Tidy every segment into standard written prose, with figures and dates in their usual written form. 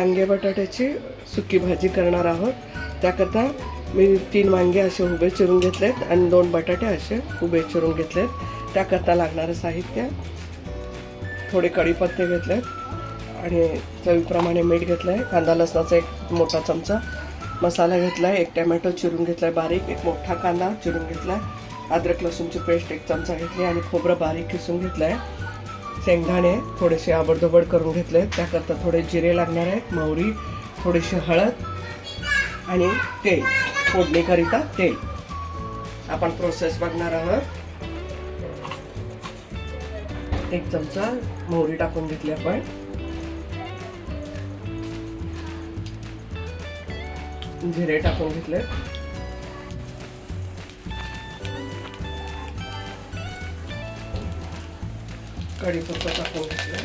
वांगे बटाट्याची सुकी भाजी करणार आहोत. त्याकरता मी 3 वांगे असे उभे चिरून घेतलेत आणि 2 बटाटे असे उभे चिरून घेतलेत. त्याकरता लागणारं साहित्य: थोडे कढीपत्ते घेतलेत आणि चवीप्रमाणे मीठ घेतलंय, कांदा लसणाचा 1 मोठा चमचा, मसाला घेतलाय, 1 टोमॅटो चिरून घेतलाय बारीक, 1 मोठा कांदा चिरून घेतलाय, अद्रक लसूणची पेस्ट 1 चमचा घेतली आणि खोबरं बारीक किसून घेतलंय. शेंगदाणे थोडेसे आबडधोबड करून घेतले. त्याकरता थोडे जिरे लागणार आहेत, मोहरी, थोडीशी हळद आणि तेल, फोडणीकरिता तेल. आपण प्रोसेस बघणार आहोत. 1 चमचा मोहरी टाकून घेतली आपण. जिरे टाकून घेतले. कढीपत्ता टाकून घेतला.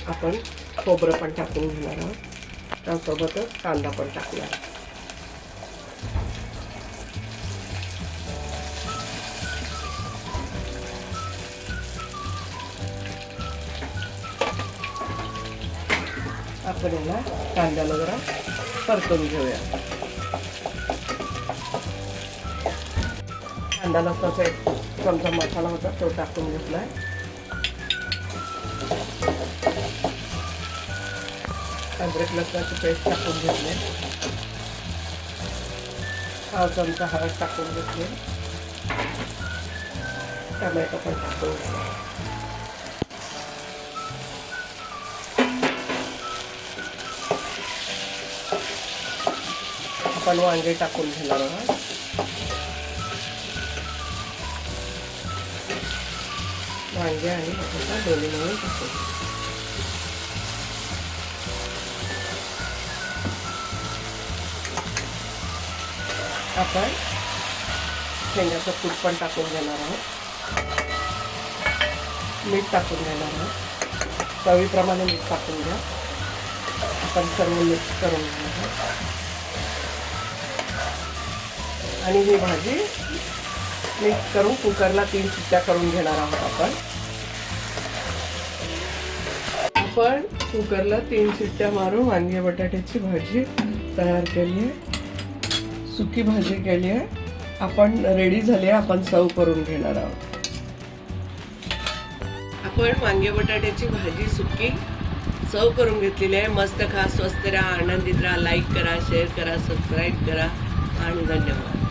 आपण खोबरं पण टाकून घेणार आहोत. त्यासोबतच कांदा पण टाकणार. आपण याला कांद्याला जरा परतून घेऊया. कांदा लसणाचा 1 चमचा मसाला होता तो टाकून घेतलाय. अद्रक लसणाची पेस्ट टाकून घेतली. 1 चमचा हळद टाकून घेतली. टोमॅटो पण टाकून घेतला. आपण वांगे टाकून घेणार आहोत. वांगे आणि बटाटा दोन्ही मिळून टाकून आपण शेंगाचं कूट पण टाकून घेणार आहोत. मीठ टाकून घेणार आहोत. चवीप्रमाणे मीठ टाकून घ्या. आपण सर्व मिक्स करून घेणार आहोत आणि ही भाजी मिक्स करून कुकरला 3 शिट्ट्या करून घेणार आहोत. आपण कुकरला 3 शिट्ट्या मारून वांगे बटाट्याची भाजी तयार केली आहे. सुकी भाजी केली आहे. आपण रेडी झाली आहे. आपण सर्व करून घेणार आहोत. आपण वांगे बटाट्याची भाजी सुकी सर्व करून घेतलेली आहे. मस्त खा, स्वस्त राहा, आनंदित राहा. लाईक करा, शेअर करा, सबस्क्राईब करा आणि धन्यवाद.